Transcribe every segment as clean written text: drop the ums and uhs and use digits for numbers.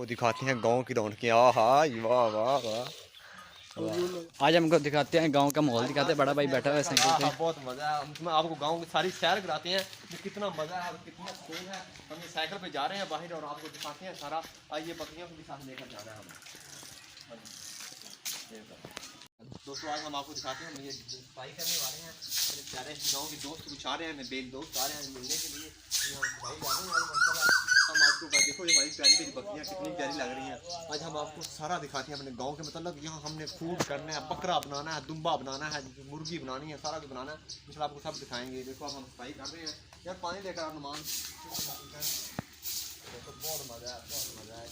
वो दिखाते हैं गांव की रौनकें। आहा वाह वाह वाह। आज हमको दिखाते हैं गांव का माहौल दिखाते हैं। बड़ा भाई बैठा हुआ है साइकिल पे। बहुत मज़ा है। हम आपको गांव की सारी सैर कराते हैं कि कितना मज़ा है और कितना सुकून है। हम ये साइकिल पे जा रहे हैं बाहर और आपको दिखाते हैं सारा। आइए बकरियों को भी साथ लेकर जाना है हमें। दोस्तों आज हम आपको दिखाते हैं, हम ये सफाई करने वाले हैं। मेरे प्यारे गाँव के दोस्त कुछ आ रहे हैं, मेरे दोस्त आ रहे हैं मिलने के लिए। हम सफाई कर रहे हैं आज माशाल्लाह। हम आपको देखो ये हमारी प्यारी प्यारी बकरियाँ कितनी प्यारी लग रही हैं। आज हम आपको सारा दिखाते हैं अपने गांव के, मतलब यहाँ हमने फूड करना है, बकरा बनाना है, दुम्बा बनाना है, मुर्गी बनानी है, सारा कुछ बनाना है। इंशाल्लाह आपको सब दिखाएंगे। देखो अब हम सफाई कर रहे हैं यार, पानी लेकर आप नुमान। देखो बहुत मज़ा है, बहुत मज़ा है।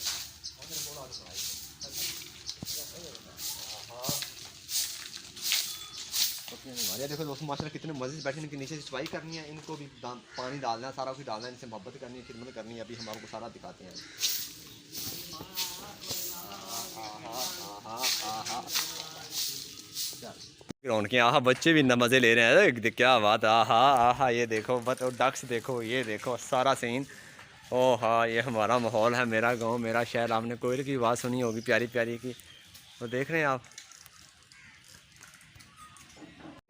हमारे देखो दोस्तों माशाल्लाह कितने मज़े से बैठे, इनके नीचे से सफाई करनी है, इनको भी पानी डालना है, सारा कुछ डालना है, इनसे मोहब्बत करनी है, खिदमत करनी है। अभी हम आपको सारा दिखाते हैं। रौनकें आहा, बच्चे भी मज़े ले रहे हैं। क्या बात, आहा आहा। ये देखो बत और डक्स देखो, ये देखो सारा सीन। ओ हाँ, ये हमारा माहौल है, मेरा गांव मेरा शहर। आपने कोयल की आवाज़ सुनी होगी प्यारी प्यारी की, तो देख रहे हैं आप।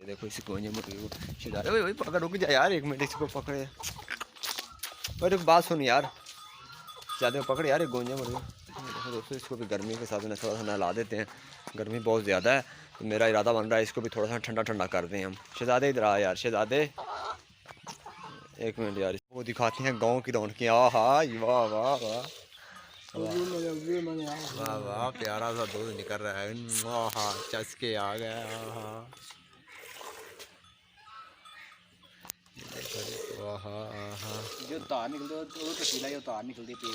ये देखो इसी को पकड़, रुक जा यार एक मिनट, इसको पकड़े। और एक बात सुन यार, ज़्यादा पकड़ यार, एक गोंजा मुर्गी। देखो दोस्तों इसको भी गर्मी के साथ थोड़ा सा नहला देते हैं, गर्मी बहुत ज़्यादा है। तो मेरा इरादा बन रहा है इसको भी थोड़ा सा ठंडा ठंडा कर दें हम। शहजादे इधर आ यार, शहजादे एक मिनट यार। वो दिखाते हैं गांव की रौनकें। आहा वाह वाह वाह वाह वाह, प्यारा सा दूध निकल रहा है। आहा चस्के आ गए। आहा आहा आहा, जो तार निकलते वो तस्वीर जो तार निकलती पी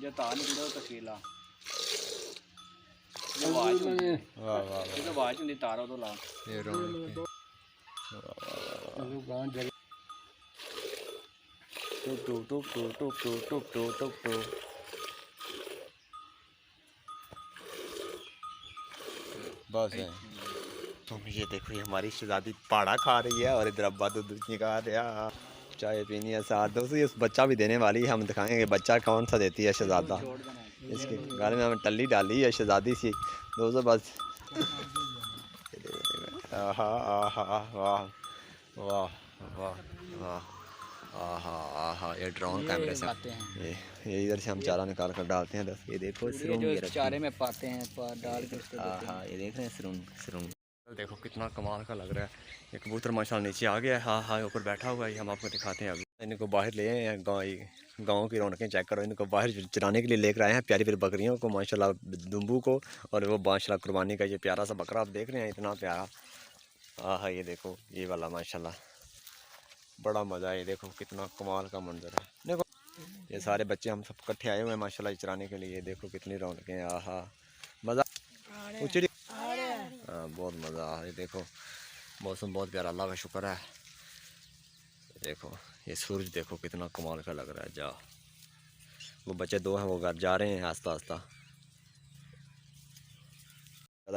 जो तार निकलता वो तस्वीर जो आवाज वाह वाह जो आवाज होंगी तार तो ला ये रौनकें। टुक टुक टुक टुक टुक टुक टुक टुक टुक। बस है। तो ये देखो ये हमारी शहजादी पाड़ा खा रही है और इधर अब्बा दूध निकाल रहा, चाय पीनी है साथ। दोस्तों ये बच्चा भी देने वाली है, हम दिखाएंगे कि बच्चा कौन सा देती है शहजादा। इसके गाने में हमें टल्ली डाली है शहजादी सी दोस्तों बस। आहा आहा वाह वाह वाह वाह। आहा आहा, ये ड्रोन कैमरे से ये इधर से हम चारा निकाल कर डालते हैं। ये देखो जो चारे में पाते हैं डाल के उसको देते हैं। ये देख रहे हैं सरून। देखो कितना कमाल का लग रहा है। ये कबूतर माशाल्लाह नीचे आ गया है, हाँ हाँ ऊपर बैठा हुआ है। हम आपको दिखाते हैं अभी। इनको बाहर ले आए हैं, गाँव की रौनकें चेक करो। इनको बाहर चराने के लिए लेकर आए हैं, प्यारी प्यारी बकरियों को माशाल्लाह, दुम्बू को। और वो माशाल्लाह कुर्बानी का ये प्यारा सा बकरा आप देख रहे हैं, इतना प्यारा। हाँ हाँ ये देखो ये वाला माशाल्लाह बड़ा मज़ा है। ये देखो कितना कमाल का मंजर है। देखो ये सारे बच्चे हम सब इकट्ठे आए हुए हैं माशाल्लाह चराने के लिए। देखो कितनी रौनकें। आहा मज़ा उचड़ी। हाँ बहुत मज़ा आ। ये देखो मौसम बहुत प्यारा, अल्लाह का शुक्र है। देखो ये सूरज देखो कितना कमाल का लग रहा है। जा वो बच्चे दो हैं वो घर जा रहे हैं आस्ता आस्ता।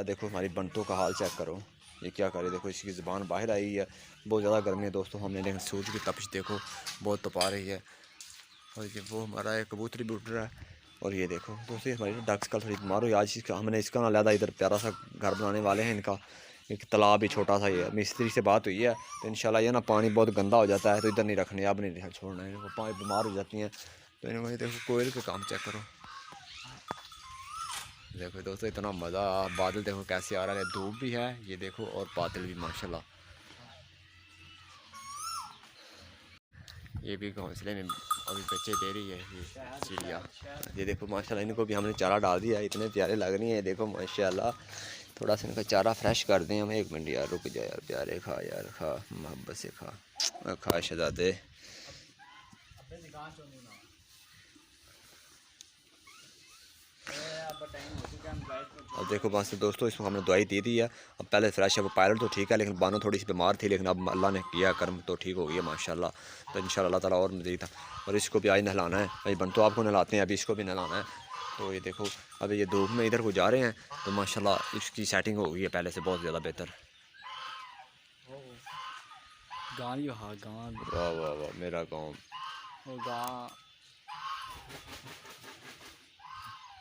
देखो हमारी बंटों का हाल चेक करो, ये क्या करे। देखो इसकी ज़ुबान बाहर आई है, बहुत ज़्यादा गर्मी है दोस्तों हमने। लेकिन सूरज की तपिश देखो बहुत तपा रही है। और ये वो हमारा एक कबूतर भी उड़ रहा है। और ये देखो दोस्तों हमारी डक्स कल थोड़ी बीमार हुई आज। इसका हमने इसका ना लिया, इधर प्यारा सा घर बनाने वाले हैं इनका। एक तालाब भी छोटा सा, ये मिस्त्री से बात हुई है तो इंशाल्लाह ये ना पानी बहुत गंदा हो जाता है तो इधर नहीं रखने, अब नहीं छोड़ना है इनको, पानी बीमार हो जाती हैं तो इनको। ये देखो कोयल का काम चेक करो। देखो दोस्तों इतना मज़ा, बादल देखो कैसे आ रहा है, धूप भी है ये देखो और बादल भी माशाल्लाह। ये भी घोंसले में अभी बच्चे दे रही है ये चिड़िया। ये देखो माशाल्लाह इनको भी हमने चारा डाल दिया, इतने प्यारे लग रही हैं देखो माशाल्लाह। थोड़ा सा इनका चारा फ्रेश कर दें हम। एक मिनट यार रुक जा यार प्यारे, खा यार खा, मोहब्बत से खा शहजादे। अब देखो बस दोस्तों इसको हमने दवाई दे दी है, अब पहले फ्रेश है। वो पायलट तो ठीक है लेकिन बानो थोड़ी सी बीमार थी, लेकिन अब अल्लाह ने किया कर्म तो ठीक हो गई है माशाल्लाह। तो इंशाल्लाह अल्लाह ताला और मज़ीद था। और इसको भी आज नहलाना है भाई, बन तो आपको नहलाते हैं, अभी इसको भी नहलाना है। तो ये देखो अभी ये धूप में इधर को जा रहे हैं तो माशाल्लाह इसकी सेटिंग हो गई है पहले से बहुत ज़्यादा बेहतर। गाँव वाह वाह वाह वाह मेरा गाँव।